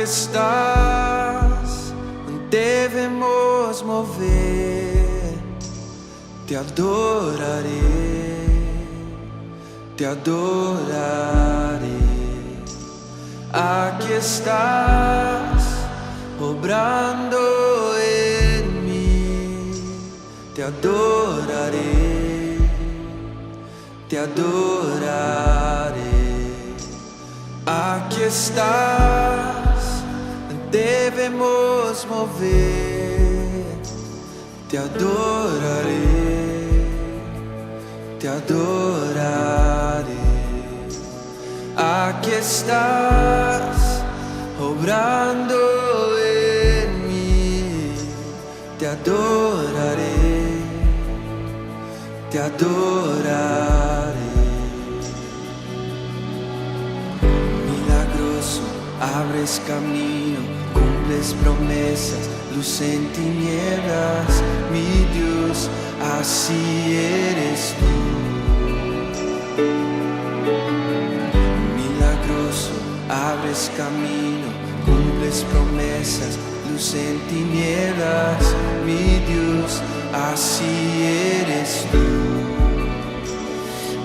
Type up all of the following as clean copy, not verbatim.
estás, debemos mover. Te adoraré, te adoraré. Aquí estás, obrando en mí. Te adoraré, te adoraré. Aquí estás, debemos mover. Te adoraré, te adoraré. Aquí estás, obrando en mí. Te adoraré, te adoraré. Milagroso, abres camino, cumples promesas, luz en tinieblas, mi Dios, así eres tú. Milagroso, abres camino, cumples promesas, luz en tinieblas, mi Dios, así eres tú.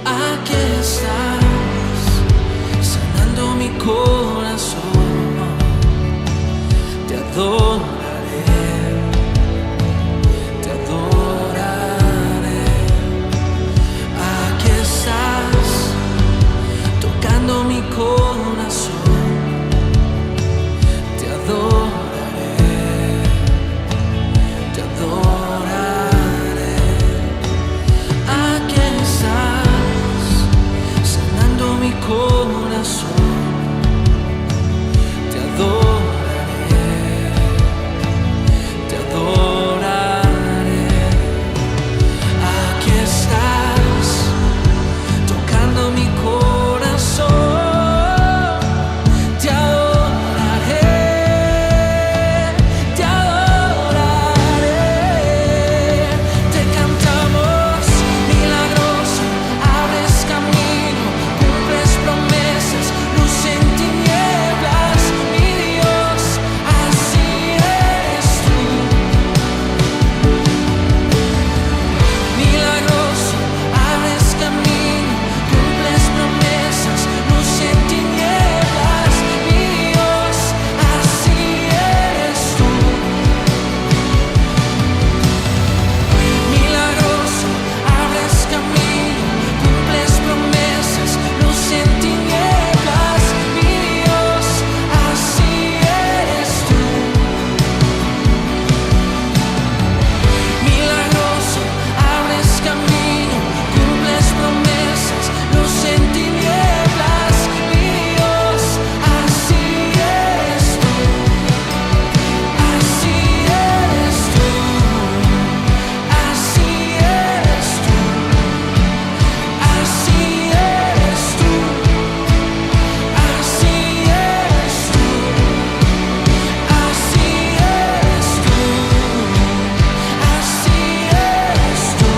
Aquí estás, sanando mi corazón. Te adoraré, te adoraré. Aquí estás, tocando mi corazón. Te adoraré, te adoraré. Aquí estás, sanando mi corazón. Te adoraré, te adoraré. Aquí estás, tocando mi corazón. Te adoraré, te adoraré. Te cantamos, milagroso, abres camino, cumples promesas, luz en tinieblas, mi Dios, así eres tú. Milagroso, abres camino, cumples promesas, luz en tinieblas, mi Dios, así eres tú. Milagroso, abres camino, cumples promesas, luz en tinieblas, mi Dios, así eres tú. Milagroso, abres camino, cumples promesas, luz en tinieblas, mi Dios, así eres tú. Así eres tú, así eres tú, así eres tú, así eres tú, así eres tú, así eres tú,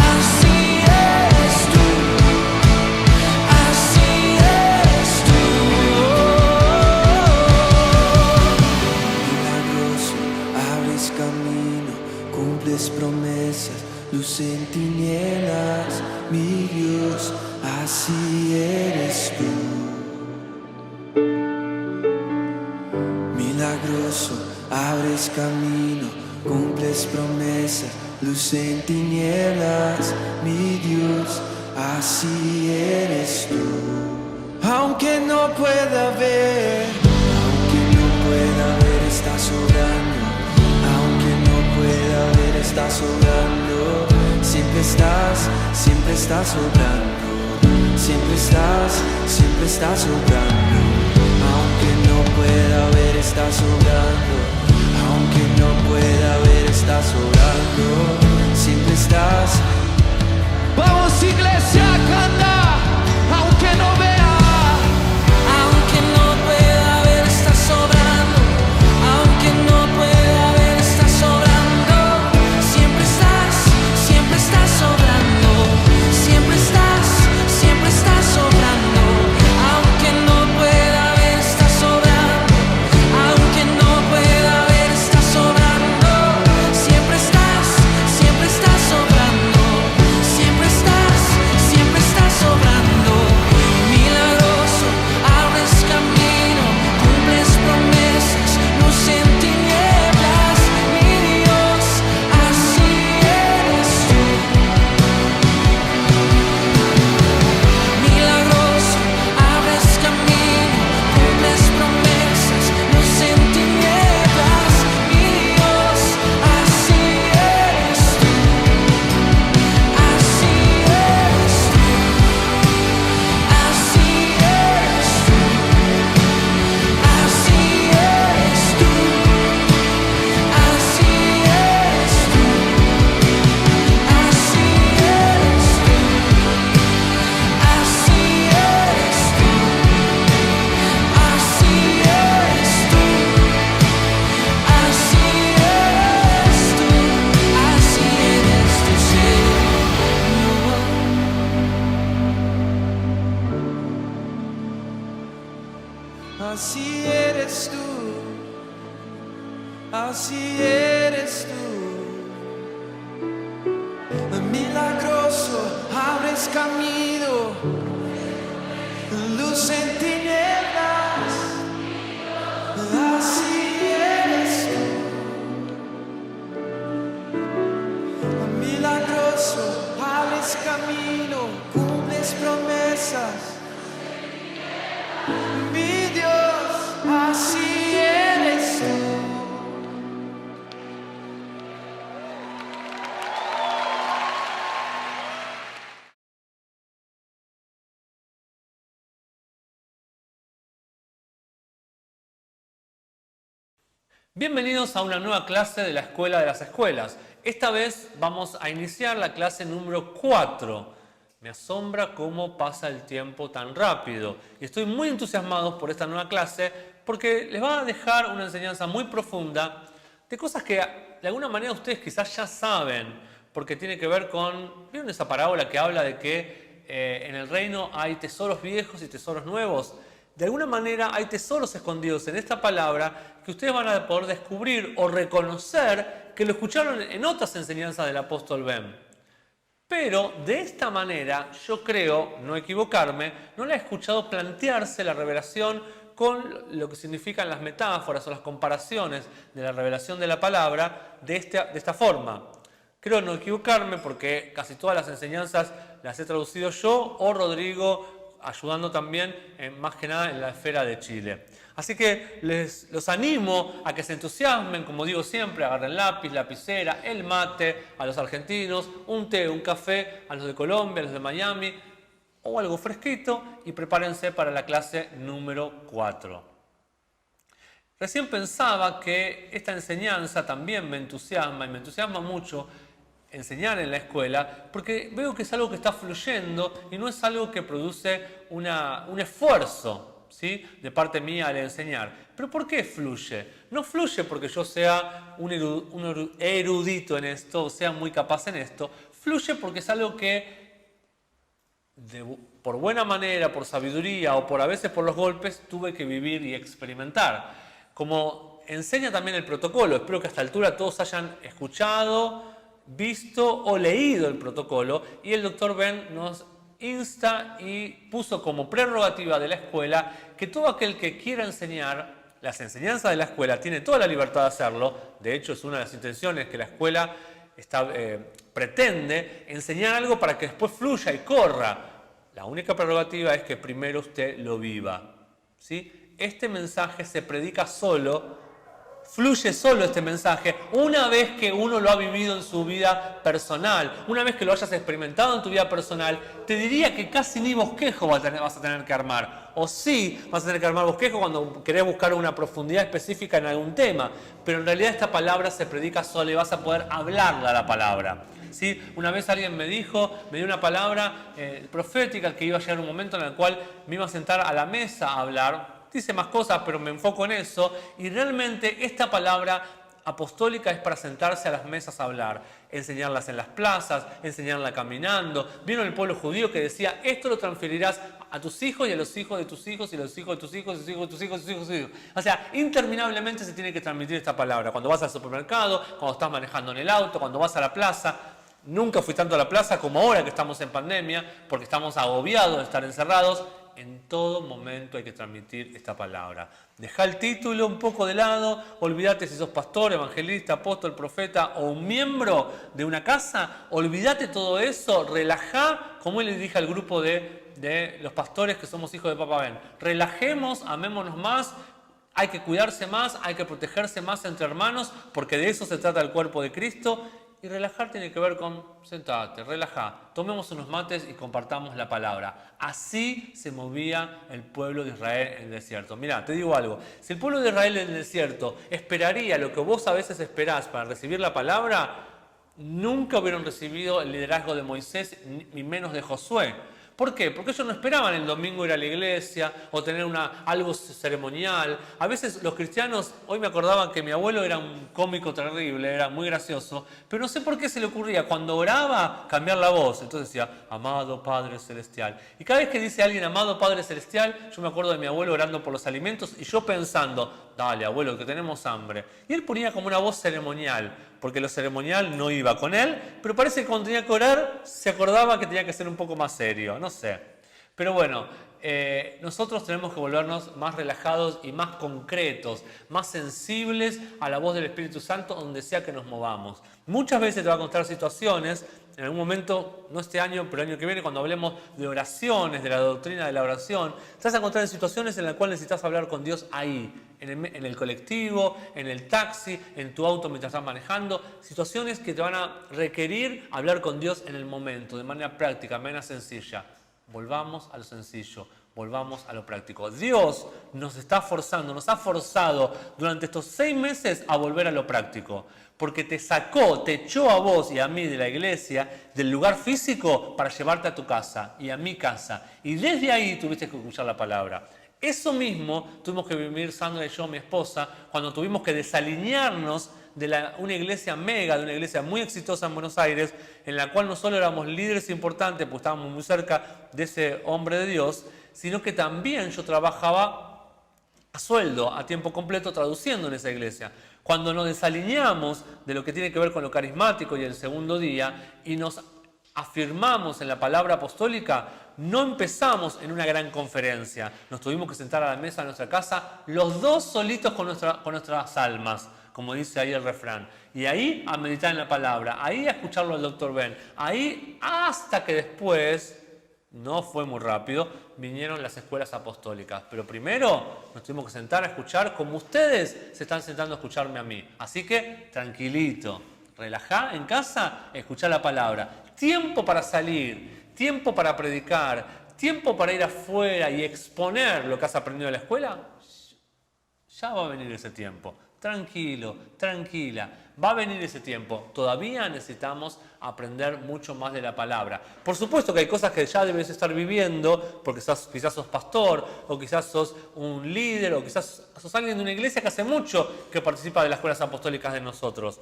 así eres tú, así eres tú. Milagroso, abres camino, cumples promesas, luz en tinieblas, mi Dios, así eres tú. Milagroso, abres camino, cumples promesas, luz en tinieblas, mi Dios, así eres tú. Aunque no pueda ver, estás obrando. Aunque no pueda ver, estás obrando. Siempre estás obrando. Siempre estás obrando. Aunque no pueda ver, estás obrando. Aunque no pueda ver, estás obrando. Siempre estás. Vamos, iglesia, canta. Aunque no vea, Aunque no pueda ver, estás sobrando. Aunque no pueda ver, estás sobrando. Siempre estás sobrando. Siempre estás sobrando. Aunque no pueda ver, estás sobrando. así eres tú, así eres tú. Milagroso, abres camino, luz en tinieblas, así eres tú. Milagroso, abres camino, cumples promesas. Mi Dios, así eres tú. Bienvenidos a una nueva clase de la Escuela de las Escuelas. Esta vez vamos a iniciar la clase número 4. Me asombra cómo pasa el tiempo tan rápido y estoy muy entusiasmado por esta nueva clase porque les va a dejar una enseñanza muy profunda de cosas que de alguna manera ustedes quizás ya saben, porque tiene que ver con, ¿vieron esa parábola que habla de que en el reino hay tesoros viejos y tesoros nuevos? De alguna manera hay tesoros escondidos en esta palabra que ustedes van a poder descubrir o reconocer que lo escucharon en otras enseñanzas del apóstol Ben. Pero de esta manera, yo creo, no equivocarme, no la he escuchado plantearse la revelación con lo que significan las metáforas o las comparaciones de la revelación de la palabra de esta forma. Creo no equivocarme porque casi todas las enseñanzas las he traducido yo o Rodrigo, ayudando también más que nada en la esfera de Chile. Así que los animo a que se entusiasmen, como digo siempre, agarren lápiz, lapicera, el mate a los argentinos, un té, un café a los de Colombia, a los de Miami o algo fresquito y prepárense para la clase número 4. Recién pensaba que esta enseñanza también me entusiasma y me entusiasma mucho enseñar en la escuela, porque veo que es algo que está fluyendo y no es algo que produce un esfuerzo, ¿sí?, de parte mía al enseñar. ¿Pero por qué fluye? No fluye porque yo sea un erudito en esto, o sea muy capaz en esto. Fluye porque es algo que por buena manera, por sabiduría o a veces por los golpes tuve que vivir y experimentar. Como enseña también el protocolo, espero que a esta altura todos hayan escuchado, visto o leído el protocolo, y el doctor Ben nos insta y puso como prerrogativa de la escuela que todo aquel que quiera enseñar las enseñanzas de la escuela tiene toda la libertad de hacerlo. De hecho, es una de las intenciones que la escuela pretende enseñar algo para que después fluya y corra. La única prerrogativa es que primero usted lo viva, ¿sí? Este mensaje se predica solo. Fluye solo este mensaje una vez que uno lo ha vivido en su vida personal, una vez que lo hayas experimentado en tu vida personal. Te diría que casi ni bosquejo vas a tener que armar, o sí vas a tener que armar bosquejo cuando querés buscar una profundidad específica en algún tema, pero en realidad esta palabra se predica sola y vas a poder hablarla la palabra, ¿sí? Una vez alguien me dio una palabra profética, que iba a llegar un momento en el cual me iba a sentar a la mesa a hablar. Dice más cosas, pero me enfoco en eso. Y realmente esta palabra apostólica es para sentarse a las mesas a hablar, enseñarlas en las plazas, enseñarla caminando. Vieron el pueblo judío que decía, esto lo transferirás a tus hijos y a los hijos de tus hijos y a los hijos de tus hijos y a los hijos de tus hijos y a tus hijos. O sea, interminablemente se tiene que transmitir esta palabra. Cuando vas al supermercado, cuando estás manejando en el auto, cuando vas a la plaza. Nunca fui tanto a la plaza como ahora que estamos en pandemia, porque estamos agobiados de estar encerrados. En todo momento hay que transmitir esta palabra. Deja el título un poco de lado, olvídate si sos pastor, evangelista, apóstol, profeta o un miembro de una casa, olvídate todo eso, relajá, como le dije al grupo de los pastores que somos hijos de Papá Ben, relajemos, amémonos más, hay que cuidarse más, hay que protegerse más entre hermanos, porque de eso se trata el cuerpo de Cristo. Y relajar tiene que ver con sentate, relajá, tomemos unos mates y compartamos la palabra. Así se movía el pueblo de Israel en el desierto. Mirá, te digo algo, si el pueblo de Israel en el desierto esperaría lo que vos a veces esperás para recibir la palabra, nunca hubieran recibido el liderazgo de Moisés ni menos de Josué. ¿Por qué? Porque ellos no esperaban el domingo ir a la iglesia o tener algo ceremonial. A veces los cristianos, hoy me acordaba que mi abuelo era un cómico terrible, era muy gracioso, pero no sé por qué se le ocurría cuando oraba cambiar la voz. Entonces decía, amado Padre Celestial. Y cada vez que dice alguien, amado Padre Celestial, yo me acuerdo de mi abuelo orando por los alimentos y yo pensando, dale abuelo, que tenemos hambre. Y él ponía como una voz ceremonial, porque lo ceremonial no iba con él, pero parece que cuando tenía que orar se acordaba que tenía que ser un poco más serio, no sé. Pero bueno, nosotros tenemos que volvernos más relajados y más concretos, más sensibles a la voz del Espíritu Santo donde sea que nos movamos. Muchas veces te va a contar situaciones, en algún momento, no este año, pero el año que viene, cuando hablemos de oraciones, de la doctrina de la oración, te vas a encontrar en situaciones en las cuales necesitas hablar con Dios ahí, en el colectivo, en el taxi, en tu auto mientras estás manejando, situaciones que te van a requerir hablar con Dios en el momento, de manera práctica, de manera sencilla. Volvamos a lo sencillo, volvamos a lo práctico. Dios nos está forzando, nos ha forzado durante estos 6 meses a volver a lo práctico. Porque te sacó, te echó a vos y a mí de la iglesia, del lugar físico para llevarte a tu casa y a mi casa. Y desde ahí tuviste que escuchar la palabra. Eso mismo tuvimos que vivir Sandra y yo, mi esposa, cuando tuvimos que desalinearnos de una iglesia mega, de una iglesia muy exitosa en Buenos Aires, en la cual no solo éramos líderes importantes, porque estábamos muy cerca de ese hombre de Dios, sino que también yo trabajaba a sueldo, a tiempo completo, traduciendo en esa iglesia. Cuando nos desalineamos de lo que tiene que ver con lo carismático y el segundo día y nos afirmamos en la palabra apostólica, no empezamos en una gran conferencia. Nos tuvimos que sentar a la mesa de nuestra casa, los dos solitos con nuestras almas, como dice ahí el refrán. Y ahí a meditar en la palabra, ahí a escucharlo al Dr. Ben, ahí hasta que después, no fue muy rápido, vinieron las escuelas apostólicas. Pero primero nos tuvimos que sentar a escuchar como ustedes se están sentando a escucharme a mí. Así que tranquilito, relajá en casa, escuchá la palabra. Tiempo para salir, tiempo para predicar, tiempo para ir afuera y exponer lo que has aprendido en la escuela. Ya va a venir ese tiempo. Tranquilo, tranquila, va a venir ese tiempo. Todavía necesitamos aprender mucho más de la palabra. Por supuesto que hay cosas que ya debes estar viviendo, porque quizás sos pastor, o quizás sos un líder, o quizás sos alguien de una iglesia que hace mucho que participa de las escuelas apostólicas de nosotros.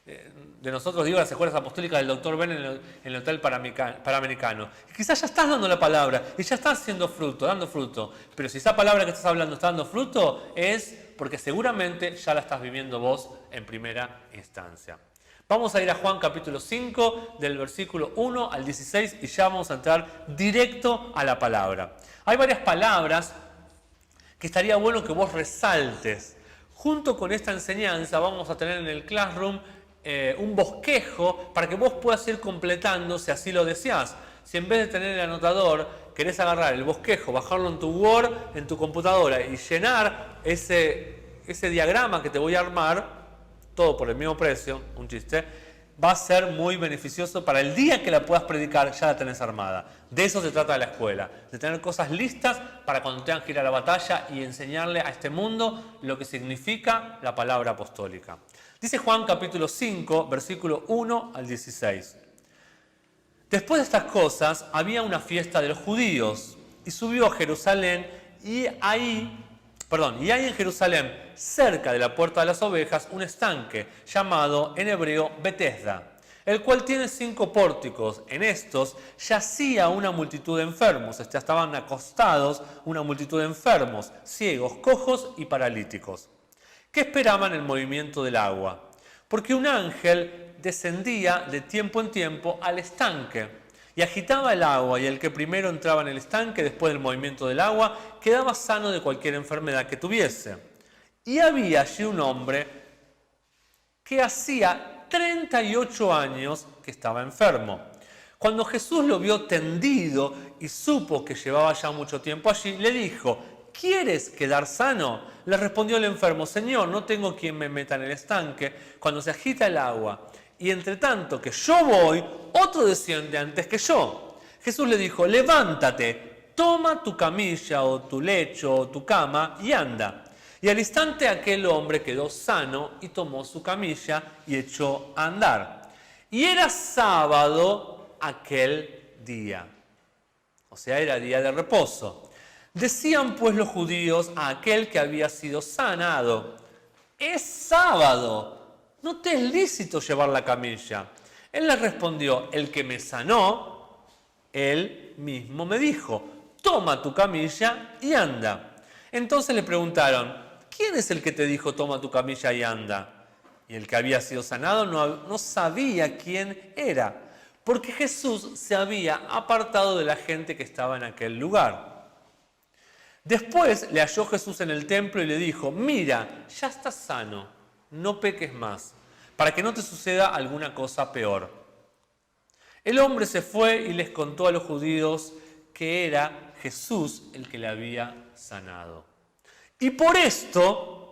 De nosotros digo las escuelas apostólicas del Dr. Ben en el Hotel Panamericano. Quizás ya estás dando la palabra y ya estás haciendo fruto, dando fruto. Pero si esa palabra que estás hablando está dando fruto, es porque seguramente ya la estás viviendo vos en primera instancia. Vamos a ir a Juan capítulo 5, del versículo 1 al 16, y ya vamos a entrar directo a la palabra. Hay varias palabras que estaría bueno que vos resaltes. Junto con esta enseñanza vamos a tener en el Classroom un bosquejo para que vos puedas ir completando si así lo deseás. Si en vez de tener el anotador querés agarrar el bosquejo, bajarlo en tu Word, en tu computadora y llenar ese diagrama que te voy a armar, todo por el mismo precio, un chiste, va a ser muy beneficioso para el día que la puedas predicar, ya la tenés armada. De eso se trata la escuela, de tener cosas listas para cuando tengan que ir a la batalla y enseñarle a este mundo lo que significa la palabra apostólica. Dice Juan capítulo 5, versículo 1 al 16. Después de estas cosas había una fiesta de los judíos y subió a Jerusalén y hay en Jerusalén, cerca de la puerta de las ovejas, un estanque llamado en hebreo Betesda, el cual tiene 5 pórticos. En estos yacía una multitud de enfermos, estaban acostados una multitud de enfermos, ciegos, cojos y paralíticos, que esperaban el movimiento del agua, porque un ángel descendía de tiempo en tiempo al estanque y agitaba el agua, y el que primero entraba en el estanque después del movimiento del agua quedaba sano de cualquier enfermedad que tuviese. Y había allí un hombre que hacía 38 años que estaba enfermo. Cuando Jesús lo vio tendido y supo que llevaba ya mucho tiempo allí, le dijo: ¿quieres quedar sano? Le respondió el enfermo: Señor, no tengo quien me meta en el estanque cuando se agita el agua. Y entre tanto que yo voy, otro desciende antes que yo. Jesús le dijo: levántate, toma tu camilla o tu lecho o tu cama y anda. Y al instante aquel hombre quedó sano y tomó su camilla y echó a andar. Y era sábado aquel día. o sea, era día de reposo. Decían pues los judíos a aquel que había sido sanado: es sábado, no te es lícito llevar la camilla. Él les respondió: el que me sanó, él mismo me dijo: toma tu camilla y anda. Entonces le preguntaron: ¿quién es el que te dijo toma tu camilla y anda? Y el que había sido sanado no sabía quién era, porque Jesús se había apartado de la gente que estaba en aquel lugar. Después le halló Jesús en el templo y le dijo: mira, ya estás sano, no peques más, para que no te suceda alguna cosa peor. El hombre se fue y les contó a los judíos que era Jesús el que le había sanado. Y por esto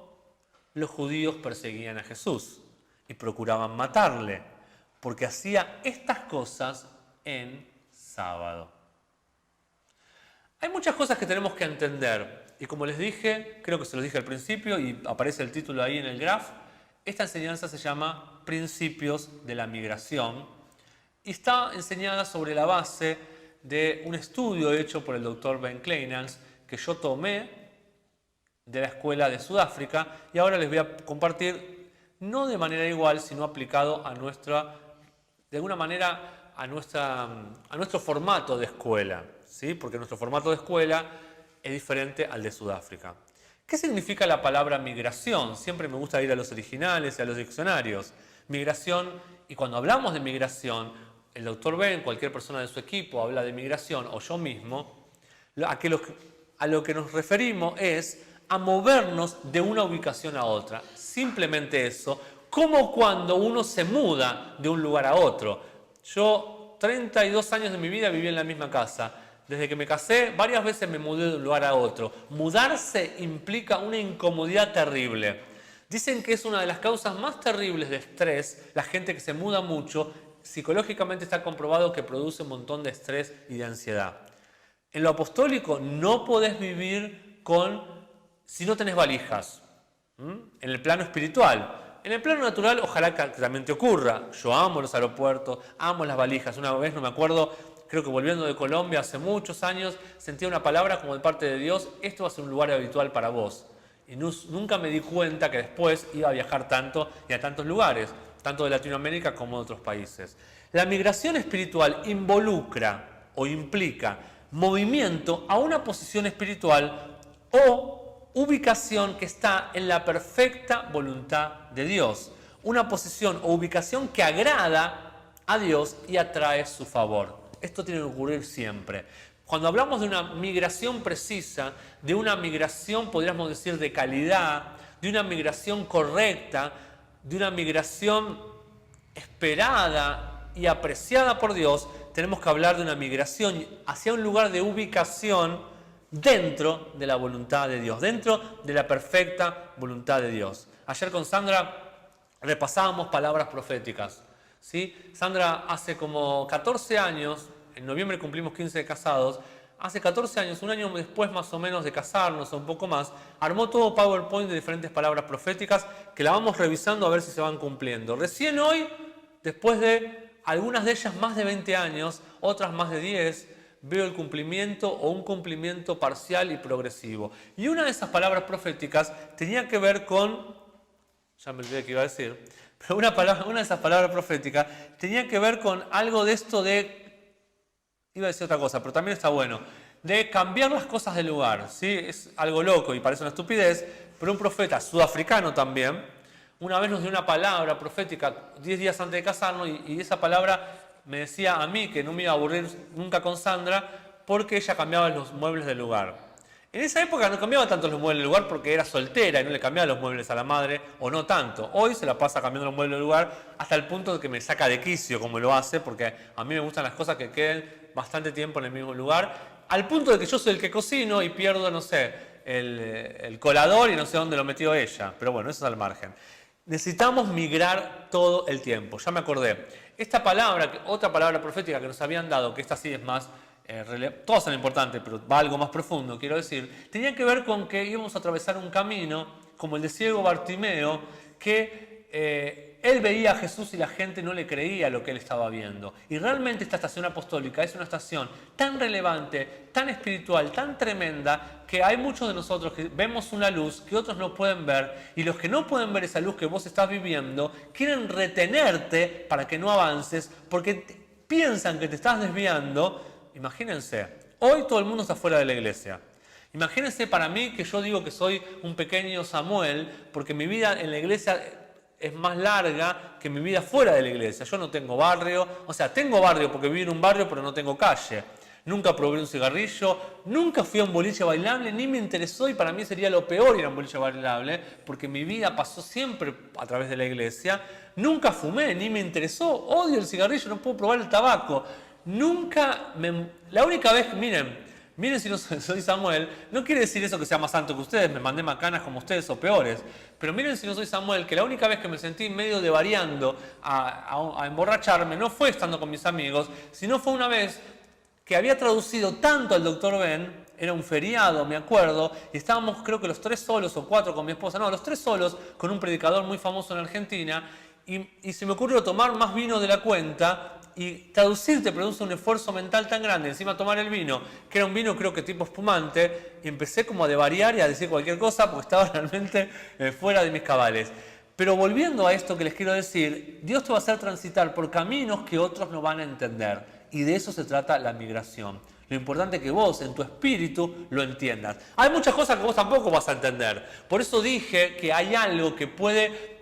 los judíos perseguían a Jesús y procuraban matarle, porque hacía estas cosas en sábado. Hay muchas cosas que tenemos que entender, y como les dije, creo que se los dije al principio y aparece el título ahí en el graph, esta enseñanza se llama Principios de la Migración y está enseñada sobre la base de un estudio hecho por el Dr. Ben Kleinans que yo tomé de la escuela de Sudáfrica y ahora les voy a compartir, no de manera igual, sino aplicado a de alguna manera a nuestro formato de escuela, ¿sí? Porque nuestro formato de escuela es diferente al de Sudáfrica. ¿Qué significa la palabra migración? Siempre me gusta ir a los originales y a los diccionarios. Migración, y cuando hablamos de migración, el Dr. Ben, cualquier persona de su equipo habla de migración, o yo mismo, a lo que nos referimos es a movernos de una ubicación a otra. Simplemente eso, como cuando uno se muda de un lugar a otro. Yo 32 años de mi vida viví en la misma casa. Desde que me casé, varias veces me mudé de un lugar a otro. Mudarse implica una incomodidad terrible. Dicen que es una de las causas más terribles de estrés. La gente que se muda mucho, psicológicamente está comprobado que produce un montón de estrés y de ansiedad. En lo apostólico no podés vivir si no tenés valijas. En el plano espiritual. En el plano natural, ojalá que también te ocurra. Yo amo los aeropuertos, amo las valijas. Una vez, no me acuerdo, creo que volviendo de Colombia hace muchos años, sentía una palabra como de parte de Dios: esto va a ser un lugar habitual para vos. Y nunca me di cuenta que después iba a viajar tanto y a tantos lugares, tanto de Latinoamérica como de otros países. La migración espiritual involucra o implica movimiento a una posición espiritual o ubicación que está en la perfecta voluntad de Dios. Una posición o ubicación que agrada a Dios y atrae su favor. Esto tiene que ocurrir siempre. Cuando hablamos de una migración precisa, de una migración, podríamos decir, de calidad, de una migración correcta, de una migración esperada y apreciada por Dios, tenemos que hablar de una migración hacia un lugar de ubicación dentro de la voluntad de Dios, dentro de la perfecta voluntad de Dios. Ayer con Sandra repasábamos palabras proféticas, ¿sí? Sandra hace como 14 años, en noviembre cumplimos 15 de casados, hace 14 años, un año después más o menos de casarnos o un poco más, armó todo PowerPoint de diferentes palabras proféticas que la vamos revisando a ver si se van cumpliendo. Recién hoy, después de algunas de ellas más de 20 años, otras más de 10, veo el cumplimiento o un cumplimiento parcial y progresivo. Y una de esas palabras proféticas tenía que ver con, ya me olvidé qué iba a decir, pero una de esas palabras proféticas tenía que ver con algo de esto de, iba a decir otra cosa, pero también está bueno, de cambiar las cosas de lugar, ¿sí? Es algo loco y parece una estupidez, pero un profeta sudafricano también, una vez nos dio una palabra profética 10 días antes de casarnos y esa palabra me decía a mí que no me iba a aburrir nunca con Sandra porque ella cambiaba los muebles del lugar. En esa época no cambiaba tanto los muebles del lugar porque era soltera y no le cambiaba los muebles a la madre, o no tanto. Hoy se la pasa cambiando los muebles del lugar hasta el punto de que me saca de quicio como lo hace, porque a mí me gustan las cosas que queden bastante tiempo en el mismo lugar, al punto de que yo soy el que cocino y pierdo, no sé, el colador y no sé dónde lo metió ella. Pero bueno, eso es al margen. Necesitamos migrar todo el tiempo. Ya me acordé. Esta palabra, otra palabra profética que nos habían dado, que esta sí es más, todas son importantes, pero va algo más profundo, quiero decir, tenía que ver con que íbamos a atravesar un camino, como el de ciego Bartimeo, que Él veía a Jesús y la gente no le creía lo que él estaba viendo. Y realmente esta estación apostólica es una estación tan relevante, tan espiritual, tan tremenda, que hay muchos de nosotros que vemos una luz que otros no pueden ver, y los que no pueden ver esa luz que vos estás viviendo quieren retenerte para que no avances porque piensan que te estás desviando. Imagínense, hoy todo el mundo está fuera de la iglesia. Imagínense para mí que yo digo que soy un pequeño Samuel porque mi vida en la iglesia es más larga que mi vida fuera de la iglesia. Yo no tengo barrio, o sea, tengo barrio porque vivo en un barrio, pero no tengo calle. Nunca probé un cigarrillo, nunca fui a un boliche bailable, ni me interesó, y para mí sería lo peor ir a un boliche bailable, porque mi vida pasó siempre a través de la iglesia. Nunca fumé, ni me interesó, odio el cigarrillo, no puedo probar el tabaco. La única vez, miren si no soy Samuel, no quiere decir eso que sea más santo que ustedes, me mandé macanas como ustedes o peores, pero miren si no soy Samuel, que la única vez que me sentí medio devariando a emborracharme no fue estando con mis amigos, sino fue una vez que había traducido tanto al Dr. Ben, era un feriado, me acuerdo, y estábamos creo que los 3 solos o 4 con mi esposa, no, los 3 solos con un predicador muy famoso en Argentina, y se me ocurrió tomar más vino de la cuenta. Y traducir te produce un esfuerzo mental tan grande, encima tomar el vino, que era un vino creo que tipo espumante, y empecé como a devariar y a decir cualquier cosa porque estaba realmente fuera de mis cabales. Pero volviendo a esto que les quiero decir, Dios te va a hacer transitar por caminos que otros no van a entender, y de eso se trata la migración. Lo importante es que vos en tu espíritu lo entiendas. Hay muchas cosas que vos tampoco vas a entender, por eso dije que hay algo que puede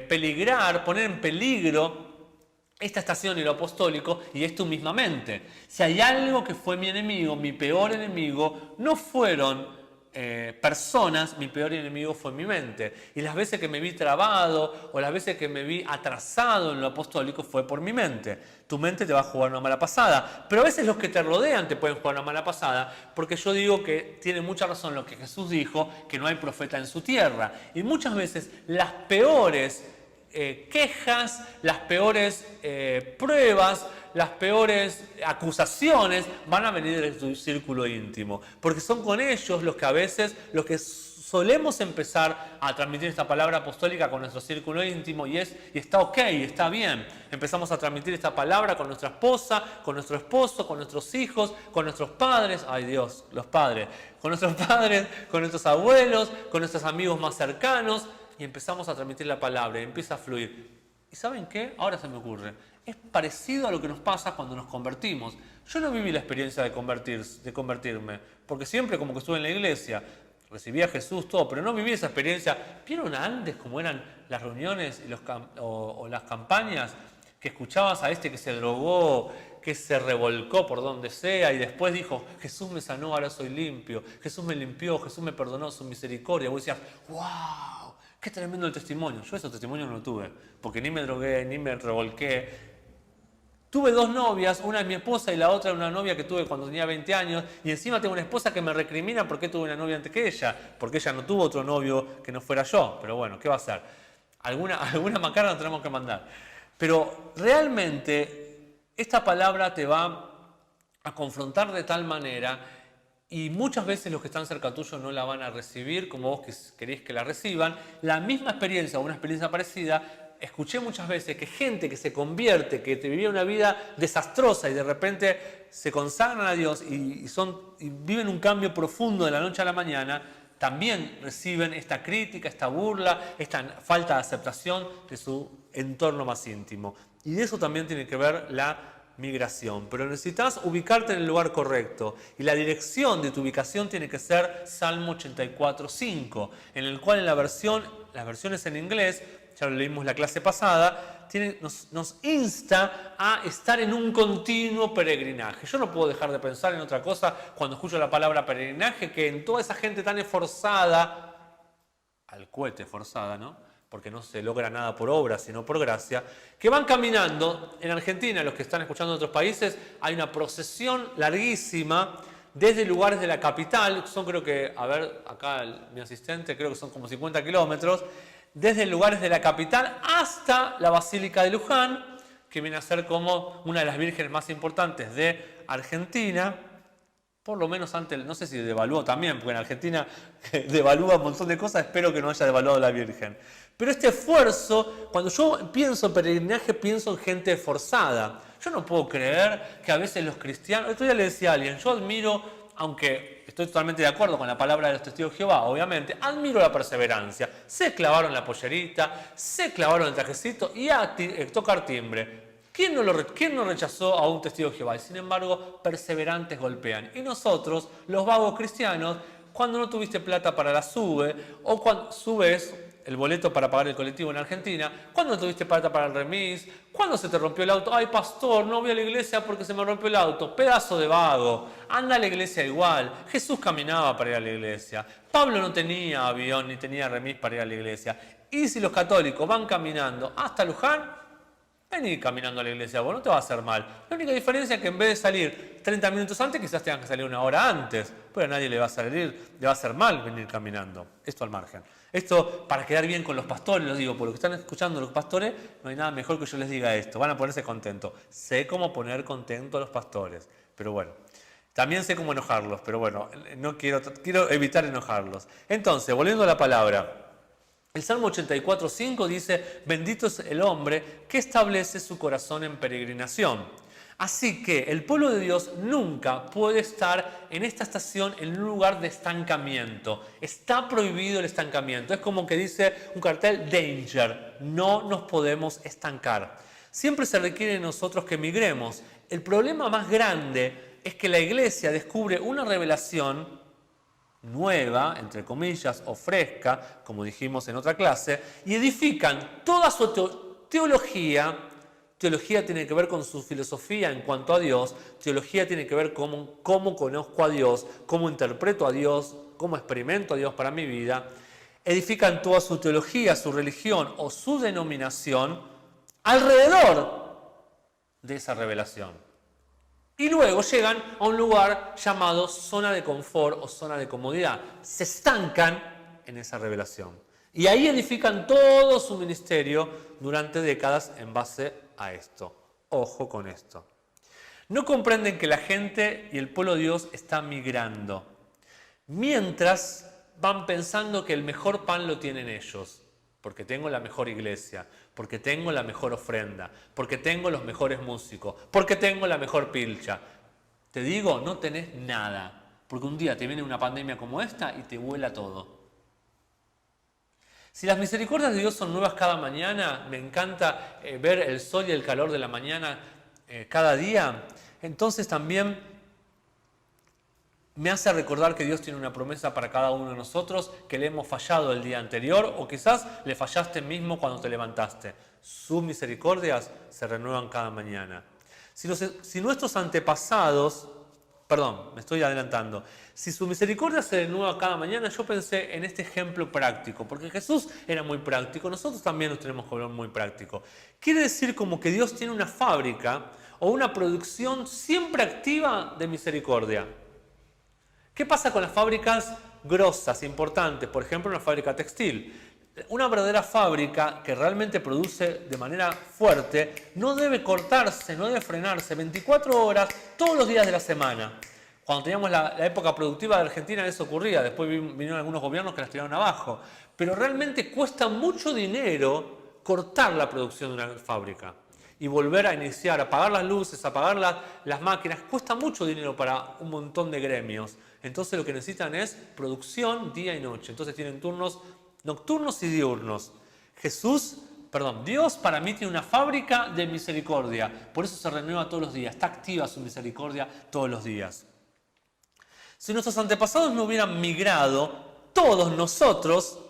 peligrar, poner en peligro esta estación y lo apostólico, y es tu misma mente. Si hay algo que fue mi enemigo, mi peor enemigo, no fueron personas, mi peor enemigo fue mi mente. Y las veces que me vi trabado o las veces que me vi atrasado en lo apostólico fue por mi mente. Tu mente te va a jugar una mala pasada, pero a veces los que te rodean te pueden jugar una mala pasada, porque yo digo que tiene mucha razón lo que Jesús dijo, que no hay profeta en su tierra. Y muchas veces las peores quejas, las peores pruebas, las peores acusaciones van a venir de tu círculo íntimo, porque son con ellos los que a veces, los que solemos empezar a transmitir esta palabra apostólica con nuestro círculo íntimo, y está ok, está bien. Empezamos a transmitir esta palabra con nuestra esposa, con nuestro esposo, con nuestros hijos, con nuestros padres, ay Dios, los padres, con nuestros padres, con nuestros abuelos, con nuestros amigos más cercanos, y empezamos a transmitir la palabra y empieza a fluir. ¿Y saben qué? Ahora se me ocurre. Es parecido a lo que nos pasa cuando nos convertimos. Yo no viví la experiencia de convertirme, porque siempre como que estuve en la iglesia, recibí a Jesús, todo, pero no viví esa experiencia. ¿Vieron antes cómo eran las reuniones y o las campañas? Que escuchabas a este que se drogó, que se revolcó por donde sea y después dijo, Jesús me sanó, ahora soy limpio, Jesús me limpió, Jesús me perdonó, su misericordia. Vos decías, ¡wow! ¡Qué tremendo el testimonio! Yo esos testimonios no lo tuve, porque ni me drogué, ni me revolqué. Tuve 2 novias, una es mi esposa y la otra una novia que tuve cuando tenía 20 años, y encima tengo una esposa que me recrimina porque tuve una novia antes que ella, porque ella no tuvo otro novio que no fuera yo. Pero bueno, ¿qué va a hacer? Alguna macana nos tenemos que mandar. Pero realmente esta palabra te va a confrontar de tal manera, y muchas veces los que están cerca tuyo no la van a recibir como vos querés que la reciban. La misma experiencia o una experiencia parecida, escuché muchas veces que gente que se convierte, que te vivía una vida desastrosa y de repente se consagran a Dios y viven un cambio profundo de la noche a la mañana, también reciben esta crítica, esta burla, esta falta de aceptación de su entorno más íntimo. Y de eso también tiene que ver la migración. Pero necesitas ubicarte en el lugar correcto, y la dirección de tu ubicación tiene que ser Salmo 84:5, en el cual en las versiones en inglés, ya lo leímos la clase pasada, nos insta a estar en un continuo peregrinaje. Yo no puedo dejar de pensar en otra cosa cuando escucho la palabra peregrinaje, que en toda esa gente tan esforzada, al cohete forzada, ¿no? Porque no se logra nada por obra, sino por gracia, que van caminando. En Argentina, los que están escuchando en otros países, hay una procesión larguísima desde lugares de la capital, son creo que, a ver, acá mi asistente, creo que son como 50 kilómetros, desde lugares de la capital hasta la Basílica de Luján, que viene a ser como una de las vírgenes más importantes de Argentina, Por lo menos antes, no sé si devaluó también, porque en Argentina devalúa un montón de cosas, espero que no haya devaluado la Virgen. Pero este esfuerzo, cuando yo pienso en peregrinaje, pienso en gente esforzada. Yo no puedo creer que a veces los cristianos, esto ya le decía a alguien, yo admiro, aunque estoy totalmente de acuerdo con la palabra de los testigos de Jehová, obviamente, admiro la perseverancia. Se clavaron la pollerita, se clavaron el trajecito y a tocar timbre. ¿Quién no rechazó a un testigo de Jehová? Y sin embargo, perseverantes golpean. Y nosotros, los vagos cristianos, cuando no tuviste plata para la SUBE, o cuando subes el boleto para pagar el colectivo en Argentina, cuando no tuviste plata para el remis, cuando se te rompió el auto, ay pastor, no voy a la iglesia porque se me rompió el auto, pedazo de vago, anda a la iglesia igual. Jesús caminaba para ir a la iglesia, Pablo no tenía avión ni tenía remis para ir a la iglesia. Y si los católicos van caminando hasta Luján, vení caminando a la iglesia, vos no te va a hacer mal. La única diferencia es que en vez de salir 30 minutos antes, quizás tengan que salir una hora antes. Pero a nadie le va a hacer mal venir caminando. Esto al margen. Esto para quedar bien con los pastores, lo digo, por lo que están escuchando los pastores, no hay nada mejor que yo les diga esto. Van a ponerse contentos. Sé cómo poner contentos a los pastores. Pero bueno, también sé cómo enojarlos. Pero bueno, no quiero evitar enojarlos. Entonces, volviendo a la palabra. El Salmo 84:5 dice, bendito es el hombre que establece su corazón en peregrinación. Así que el pueblo de Dios nunca puede estar en esta estación en un lugar de estancamiento. Está prohibido el estancamiento. Es como que dice un cartel, danger, no nos podemos estancar. Siempre se requiere de nosotros que migremos. El problema más grande es que la iglesia descubre una revelación nueva, entre comillas, o fresca, como dijimos en otra clase, y edifican toda su teología. Teología tiene que ver con su filosofía en cuanto a Dios, teología tiene que ver con cómo conozco a Dios, cómo interpreto a Dios, cómo experimento a Dios para mi vida. Edifican toda su teología, su religión o su denominación alrededor de esa revelación. Y luego llegan a un lugar llamado zona de confort o zona de comodidad. Se estancan en esa revelación. Y ahí edifican todo su ministerio durante décadas en base a esto. Ojo con esto. No comprenden que la gente y el pueblo de Dios están migrando. Mientras van pensando que el mejor pan lo tienen ellos. Porque tengo la mejor iglesia, porque tengo la mejor ofrenda, porque tengo los mejores músicos, porque tengo la mejor pilcha. Te digo, no tenés nada, porque un día te viene una pandemia como esta y te vuela todo. Si las misericordias de Dios son nuevas cada mañana, me encanta ver el sol y el calor de la mañana cada día, entonces también me hace recordar que Dios tiene una promesa para cada uno de nosotros, que le hemos fallado el día anterior o quizás le fallaste mismo cuando te levantaste. Sus misericordias se renuevan cada mañana. Si nuestros antepasados, perdón, me estoy adelantando, si su misericordia se renueva cada mañana, yo pensé en este ejemplo práctico, porque Jesús era muy práctico, nosotros también nos tenemos que volver muy práctico. Quiere decir como que Dios tiene una fábrica o una producción siempre activa de misericordia. ¿Qué pasa con las fábricas grosas, importantes? Por ejemplo, una fábrica textil. Una verdadera fábrica que realmente produce de manera fuerte no debe cortarse, no debe frenarse 24 horas todos los días de la semana. Cuando teníamos la época productiva de Argentina eso ocurría, después vinieron algunos gobiernos que las tiraron abajo. Pero realmente cuesta mucho dinero cortar la producción de una fábrica y volver a iniciar, apagar las luces, apagar las máquinas. Cuesta mucho dinero para un montón de gremios. Entonces lo que necesitan es producción día y noche. Entonces tienen turnos nocturnos y diurnos. Dios para mí tiene una fábrica de misericordia. Por eso se renueva todos los días. Está activa su misericordia todos los días. Si nuestros antepasados no hubieran migrado, todos nosotros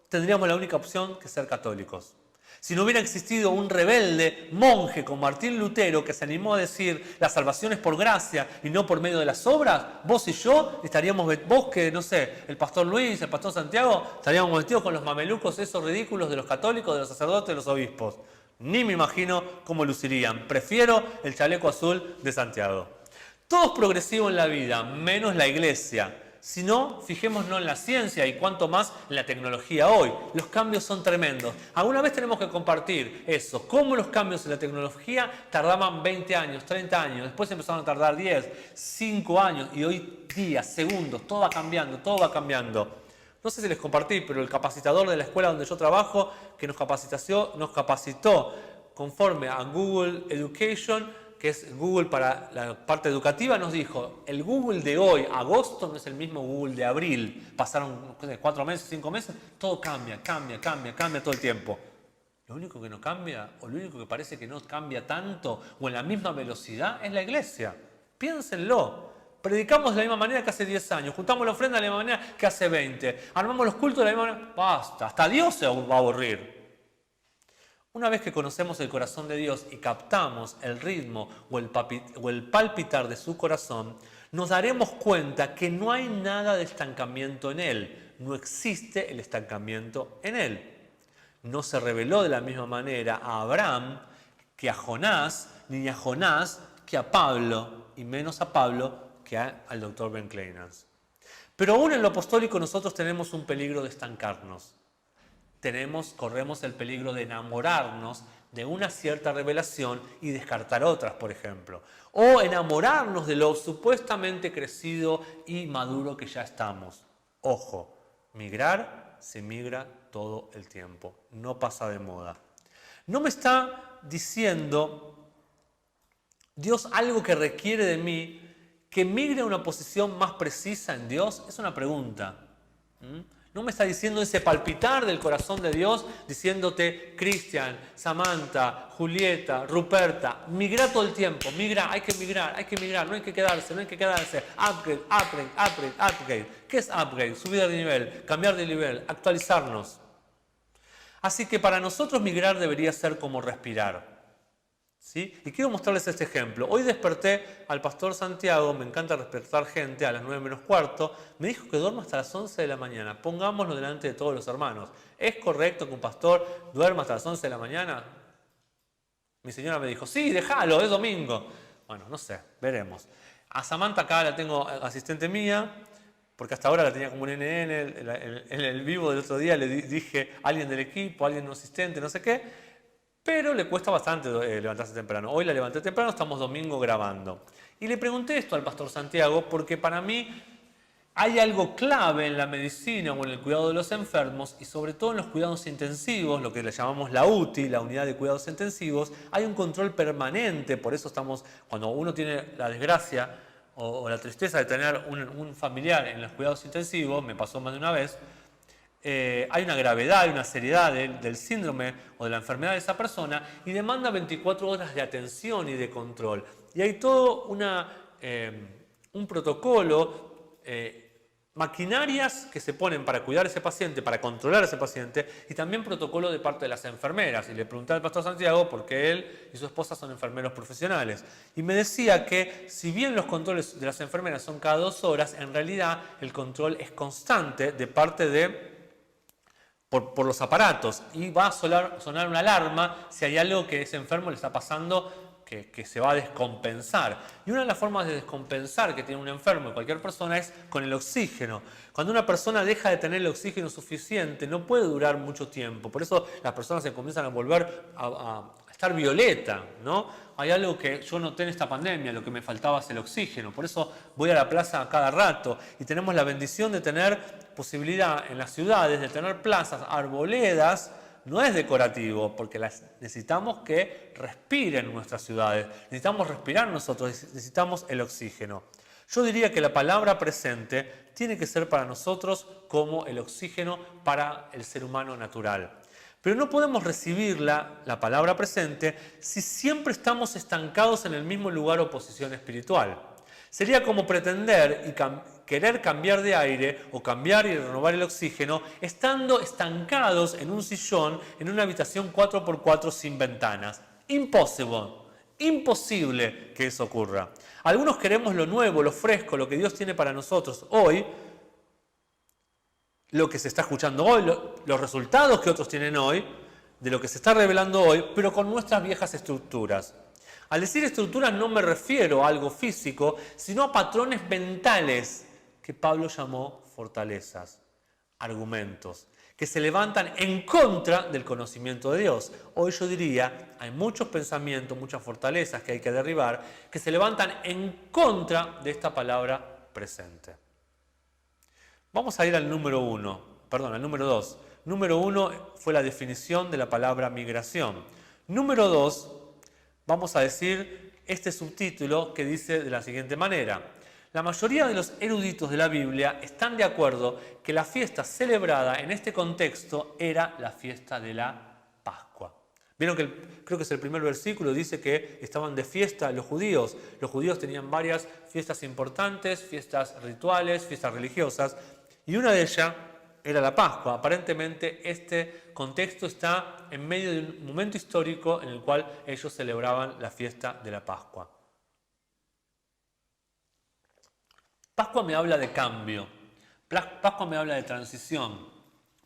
tendríamos la única opción que ser católicos. Si no hubiera existido un rebelde monje como Martín Lutero que se animó a decir la salvación es por gracia y no por medio de las obras, vos y yo estaríamos, vos que no sé, el pastor Luis, el pastor Santiago, estaríamos metidos con los mamelucos esos ridículos de los católicos, de los sacerdotes, de los obispos. Ni me imagino cómo lucirían. Prefiero el chaleco azul de Santiago. Todo es progresivo en la vida, menos la iglesia. sino fijémonos en la ciencia y cuanto más en la tecnología hoy. Los cambios son tremendos. Alguna vez tenemos que compartir eso, cómo los cambios en la tecnología tardaban 20 años, 30 años, después empezaron a tardar 10, 5 años y hoy días, segundos, todo va cambiando, todo va cambiando. No sé si les compartí, pero el capacitador de la escuela donde yo trabajo, que nos capacitó conforme a Google Education, que es Google para la parte educativa, nos dijo, el Google de hoy, agosto, no es el mismo Google de abril. Pasaron 4 meses, 5 meses, todo cambia todo el tiempo. Lo único que no cambia, o lo único que parece que no cambia tanto, o en la misma velocidad, es la iglesia. Piénsenlo. Predicamos de la misma manera que hace 10 años, juntamos la ofrenda de la misma manera que hace 20, armamos los cultos de la misma manera, basta, hasta Dios se va a aburrir. Una vez que conocemos el corazón de Dios y captamos el ritmo o el palpitar de su corazón, nos daremos cuenta que no hay nada de estancamiento en Él. No existe el estancamiento en Él. No se reveló de la misma manera a Abraham que a Jonás, ni a Jonás que a Pablo, y menos a Pablo que al Dr. Ben Kleinans. Pero aún en lo apostólico nosotros tenemos un peligro de estancarnos. Corremos el peligro de enamorarnos de una cierta revelación y descartar otras, por ejemplo. O enamorarnos de lo supuestamente crecido y maduro que ya estamos. Ojo, migrar se migra todo el tiempo, no pasa de moda. No me está diciendo Dios algo que requiere de mí que migre a una posición más precisa en Dios. Es una pregunta. No me está diciendo ese palpitar del corazón de Dios, diciéndote, Cristian, Samantha, Julieta, Ruperta, migra todo el tiempo, migra, hay que migrar, no hay que quedarse, upgrade, upgrade, upgrade, upgrade. ¿Qué es upgrade? Subir de nivel, cambiar de nivel, actualizarnos. Así que para nosotros migrar debería ser como respirar. ¿Sí? Y quiero mostrarles este ejemplo. Hoy desperté al pastor Santiago, me encanta despertar gente a las 9 menos cuarto, me dijo que duerma hasta las 11 de la mañana. Pongámoslo delante de todos los hermanos. ¿Es correcto que un pastor duerma hasta las 11 de la mañana? Mi señora me dijo, sí, déjalo, es domingo. Bueno, no sé, veremos. A Samantha acá la tengo asistente mía, porque hasta ahora la tenía como un NN, en el vivo del otro día le dije alguien del equipo, alguien no asistente, no sé qué. Pero le cuesta bastante levantarse temprano. Hoy la levanté temprano, estamos domingo grabando. Y le pregunté esto al pastor Santiago porque para mí hay algo clave en la medicina o en el cuidado de los enfermos y sobre todo en los cuidados intensivos, lo que le llamamos la UTI, la unidad de cuidados intensivos. Hay un control permanente, por eso cuando uno tiene la desgracia o la tristeza de tener un familiar en los cuidados intensivos, me pasó más de una vez, hay una gravedad, hay una seriedad del síndrome o de la enfermedad de esa persona y demanda 24 horas de atención y de control. Y hay todo un protocolo, maquinarias que se ponen para cuidar a ese paciente, para controlar a ese paciente y también protocolo de parte de las enfermeras. Y le pregunté al pastor Santiago porque él y su esposa son enfermeros profesionales. Y me decía que si bien los controles de las enfermeras son cada 2 horas, en realidad el control es constante de parte por los aparatos y va a sonar una alarma si hay algo que ese enfermo le está pasando que se va a descompensar. Y una de las formas de descompensar que tiene un enfermo y cualquier persona es con el oxígeno. Cuando una persona deja de tener el oxígeno suficiente no puede durar mucho tiempo. Por eso las personas se comienzan a volver a estar violeta, ¿no? Hay algo que yo noté en esta pandemia, lo que me faltaba es el oxígeno. Por eso voy a la plaza a cada rato y tenemos la bendición de tener posibilidad en las ciudades de tener plazas, arboledas. No es decorativo, porque necesitamos que respiren nuestras ciudades. Necesitamos respirar nosotros, necesitamos el oxígeno. Yo diría que la palabra presente tiene que ser para nosotros como el oxígeno para el ser humano natural. Pero no podemos recibir la palabra presente si siempre estamos estancados en el mismo lugar o posición espiritual. Sería como pretender y querer cambiar de aire o cambiar y renovar el oxígeno estando estancados en un sillón en una habitación 4x4 sin ventanas. Imposible que eso ocurra. Algunos queremos lo nuevo, lo fresco, lo que Dios tiene para nosotros hoy, lo que se está escuchando hoy, los resultados que otros tienen hoy, de lo que se está revelando hoy, pero con nuestras viejas estructuras. Al decir estructuras no me refiero a algo físico, sino a patrones mentales que Pablo llamó fortalezas, argumentos, que se levantan en contra del conocimiento de Dios. Hoy yo diría, hay muchos pensamientos, muchas fortalezas que hay que derribar, que se levantan en contra de esta palabra presente. Vamos a ir al número 2. Número 1 fue la definición de la palabra migración. Número 2, vamos a decir este subtítulo que dice de la siguiente manera: la mayoría de los eruditos de la Biblia están de acuerdo que la fiesta celebrada en este contexto era la fiesta de la Pascua. Vieron que creo que es el primer versículo, dice que estaban de fiesta los judíos. Los judíos tenían varias fiestas importantes, fiestas rituales, fiestas religiosas, y una de ellas era la Pascua. Aparentemente este contexto está en medio de un momento histórico en el cual ellos celebraban la fiesta de la Pascua. Pascua me habla de cambio, Pascua me habla de transición,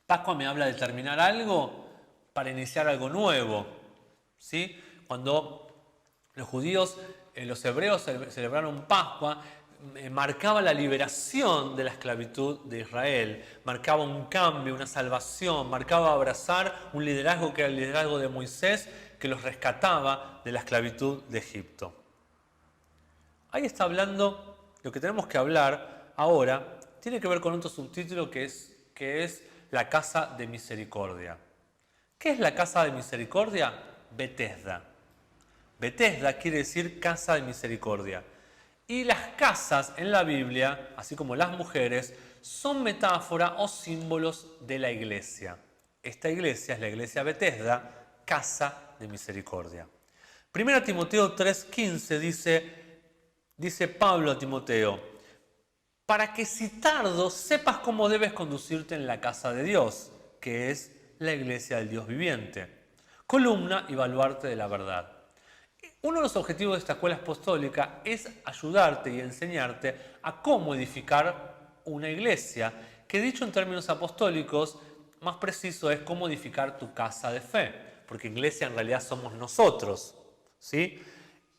Pascua me habla de terminar algo para iniciar algo nuevo, ¿sí? Cuando los judíos, los hebreos celebraron Pascua, marcaba la liberación de la esclavitud de Israel, marcaba un cambio, una salvación, marcaba abrazar un liderazgo que era el liderazgo de Moisés, que los rescataba de la esclavitud de Egipto. Ahí está hablando. Lo que tenemos que hablar ahora tiene que ver con otro subtítulo que es la casa de misericordia. ¿Qué es la casa de misericordia? Betesda. Betesda quiere decir casa de misericordia. Y las casas en la Biblia, así como las mujeres, son metáfora o símbolos de la iglesia. Esta iglesia es la iglesia Betesda, casa de misericordia. 1 Timoteo 3:15 dice Pablo a Timoteo: para que si tardo sepas cómo debes conducirte en la casa de Dios, que es la iglesia del Dios viviente, columna y baluarte de la verdad. Uno de los objetivos de esta escuela apostólica es ayudarte y enseñarte a cómo edificar una iglesia, que dicho en términos apostólicos, más preciso es cómo edificar tu casa de fe, porque iglesia en realidad somos nosotros, ¿sí?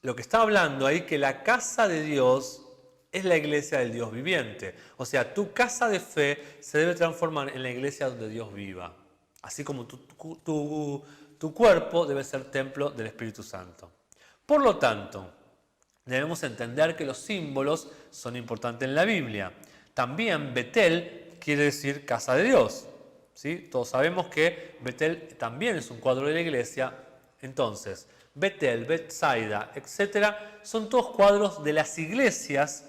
Lo que está hablando ahí que la casa de Dios es la iglesia del Dios viviente. O sea, tu casa de fe se debe transformar en la iglesia donde Dios viva. Así como tu cuerpo debe ser templo del Espíritu Santo. Por lo tanto, debemos entender que los símbolos son importantes en la Biblia. También Betel quiere decir casa de Dios, ¿sí? Todos sabemos que Betel también es un cuadro de la iglesia. Entonces, Betel, Betsaida, etc. son todos cuadros de las iglesias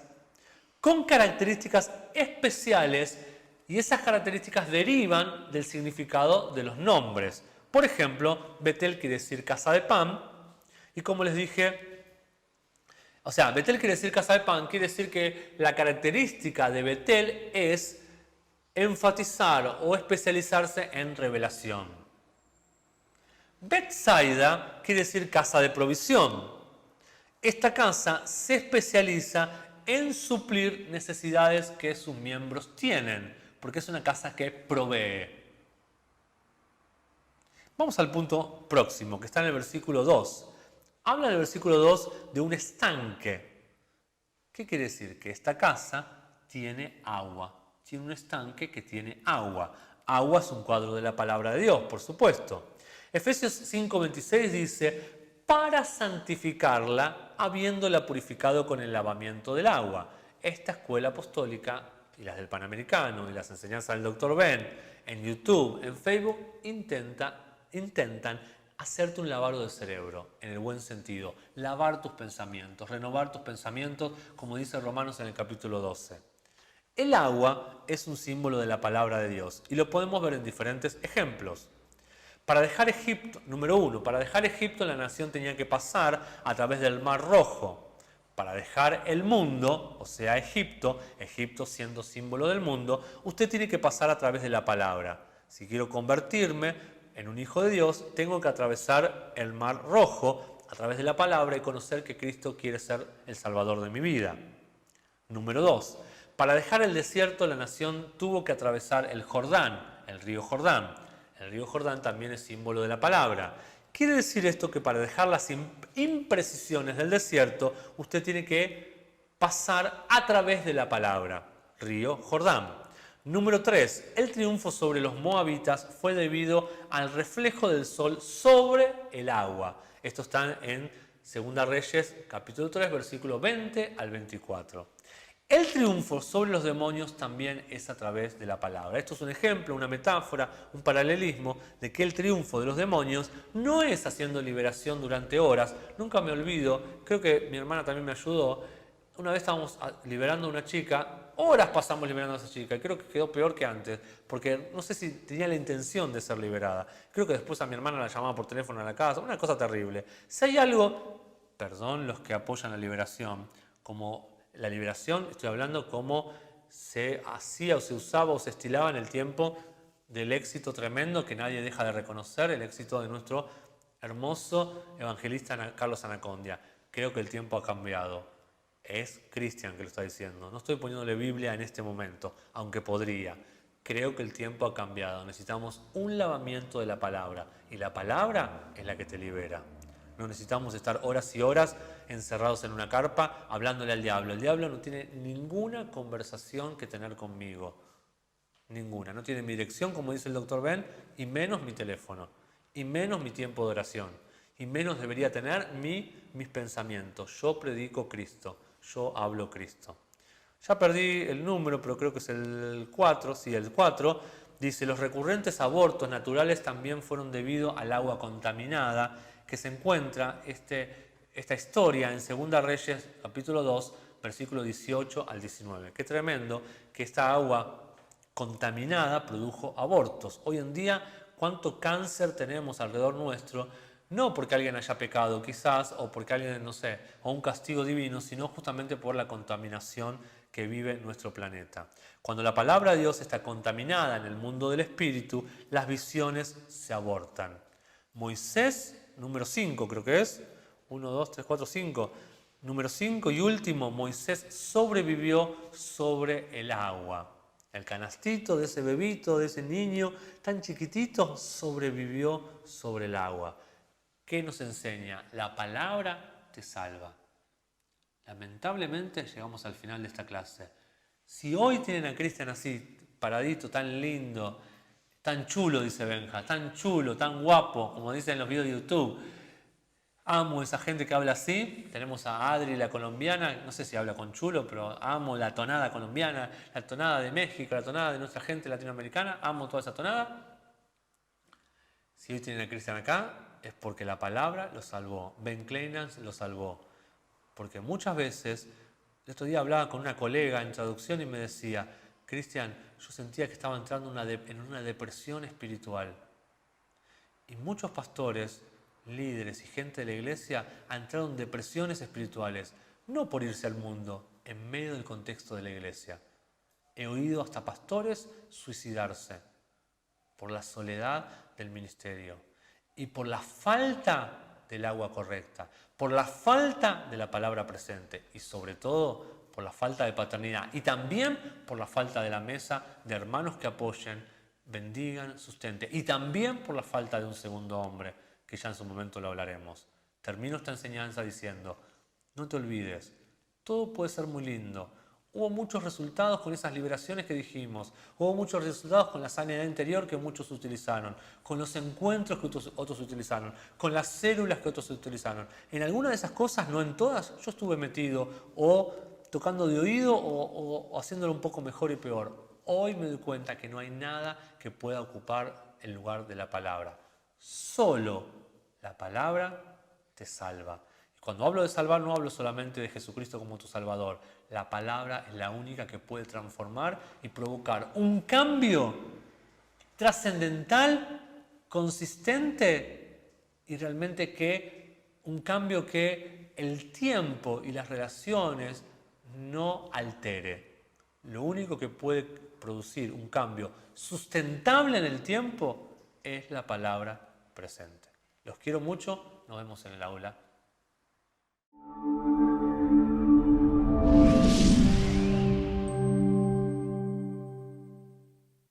con características especiales, y esas características derivan del significado de los nombres. Por ejemplo, Betel quiere decir casa de pan, y como les dije, Betel quiere decir casa de pan, quiere decir que la característica de Betel es enfatizar o especializarse en revelación. Betsaida quiere decir casa de provisión. Esta casa se especializa en suplir necesidades que sus miembros tienen, porque es una casa que provee. Vamos al punto próximo, que está en el versículo 2. Habla en el versículo 2 de un estanque. ¿Qué quiere decir? Que esta casa tiene agua. Tiene un estanque que tiene agua. Agua es un cuadro de la palabra de Dios, por supuesto. Efesios 5:26 dice: para santificarla, habiéndola purificado con el lavamiento del agua. Esta escuela apostólica y las del Panamericano y las enseñanzas del Dr. Ben en YouTube, en Facebook, intentan hacerte un lavado de cerebro, en el buen sentido, lavar tus pensamientos, renovar tus pensamientos, como dice Romanos en el capítulo 12. El agua es un símbolo de la palabra de Dios y lo podemos ver en diferentes ejemplos. Para dejar Egipto, número 1, para dejar Egipto la nación tenía que pasar a través del Mar Rojo. Para dejar el mundo, o sea Egipto siendo símbolo del mundo, usted tiene que pasar a través de la palabra. Si quiero convertirme en un hijo de Dios, tengo que atravesar el Mar Rojo a través de la palabra y conocer que Cristo quiere ser el Salvador de mi vida. Número 2, para dejar el desierto la nación tuvo que atravesar el Jordán, el río Jordán. El río Jordán también es símbolo de la palabra. Quiere decir esto que para dejar las imprecisiones del desierto, usted tiene que pasar a través de la palabra, río Jordán. Número 3. El triunfo sobre los moabitas fue debido al reflejo del sol sobre el agua. Esto está en 2 Reyes, capítulo 3, versículo 20 al 24. El triunfo sobre los demonios también es a través de la palabra. Esto es un ejemplo, una metáfora, un paralelismo de que el triunfo de los demonios no es haciendo liberación durante horas. Nunca me olvido, creo que mi hermana también me ayudó. Una vez estábamos liberando a una chica, horas pasamos liberando a esa chica y creo que quedó peor que antes, porque no sé si tenía la intención de ser liberada. Creo que después a mi hermana la llamaba por teléfono a la casa, una cosa terrible. Si hay algo, perdón los que apoyan la liberación, como la liberación, estoy hablando como se hacía o se usaba o se estilaba en el tiempo del éxito tremendo que nadie deja de reconocer, el éxito de nuestro hermoso evangelista Carlos Anacondia. Creo que el tiempo ha cambiado. Es Cristian que lo está diciendo. No estoy poniéndole Biblia en este momento, aunque podría. Creo que el tiempo ha cambiado. Necesitamos un lavamiento de la palabra. Y la palabra es la que te libera. No necesitamos estar horas y horas encerrados en una carpa hablándole al diablo. El diablo no tiene ninguna conversación que tener conmigo. Ninguna. No tiene mi dirección, como dice el doctor Ben, y menos mi teléfono. Y menos mi tiempo de oración. Y menos debería tener mis pensamientos. Yo predico Cristo. Yo hablo Cristo. Ya perdí el número, pero creo que es el 4. Sí, el 4. Dice, los recurrentes abortos naturales también fueron debido al agua contaminada, que se encuentra esta historia en 2 Reyes, capítulo 2, versículo 18 al 19. Qué tremendo que esta agua contaminada produjo abortos. Hoy en día, ¿cuánto cáncer tenemos alrededor nuestro? No porque alguien haya pecado quizás, o porque alguien, no sé, o un castigo divino, sino justamente por la contaminación que vive nuestro planeta. Cuando la palabra de Dios está contaminada en el mundo del espíritu, las visiones se abortan. Moisés, número 5 creo que es, 1, 2, 3, 4, 5, número 5 y último, Moisés sobrevivió sobre el agua. El canastito de ese bebito, de ese niño tan chiquitito, sobrevivió sobre el agua. ¿Qué nos enseña? La palabra te salva. Lamentablemente llegamos al final de esta clase. Si hoy tienen a Cristian así, paradito, tan lindo, tan chulo, dice Benja, tan chulo, tan guapo, como dicen en los videos de YouTube. Amo esa gente que habla así. Tenemos a Adri, la colombiana, no sé si habla con chulo, pero amo la tonada colombiana, la tonada de México, la tonada de nuestra gente latinoamericana. Amo toda esa tonada. Si hoy tienen a Cristian acá, es porque la palabra lo salvó. Ben Kleinans lo salvó. Porque muchas veces, el otro día hablaba con una colega en traducción y me decía, Cristian, yo sentía que estaba entrando en una depresión espiritual. Y muchos pastores, líderes y gente de la iglesia han entrado en depresiones espirituales, no por irse al mundo, en medio del contexto de la iglesia. He oído hasta pastores suicidarse por la soledad del ministerio y por la falta del agua correcta, por la falta de la palabra presente y sobre todo por la falta de paternidad y también por la falta de la mesa de hermanos que apoyen, bendigan, sustenten y también por la falta de un segundo hombre, que ya en su momento lo hablaremos. Termino esta enseñanza diciendo, no te olvides, todo puede ser muy lindo. Hubo muchos resultados con esas liberaciones que dijimos, hubo muchos resultados con la sanidad interior que muchos utilizaron, con los encuentros que otros utilizaron, con las células que otros utilizaron. En alguna de esas cosas, no en todas, yo estuve metido o tocando de oído o haciéndolo un poco mejor y peor. Hoy me doy cuenta que no hay nada que pueda ocupar el lugar de la palabra. Solo la palabra te salva. Y cuando hablo de salvar no hablo solamente de Jesucristo como tu Salvador. La palabra es la única que puede transformar y provocar un cambio trascendental, consistente y realmente un cambio que el tiempo y las relaciones no altere. Lo único que puede producir un cambio sustentable en el tiempo es la palabra presente. Los quiero mucho, nos vemos en el aula.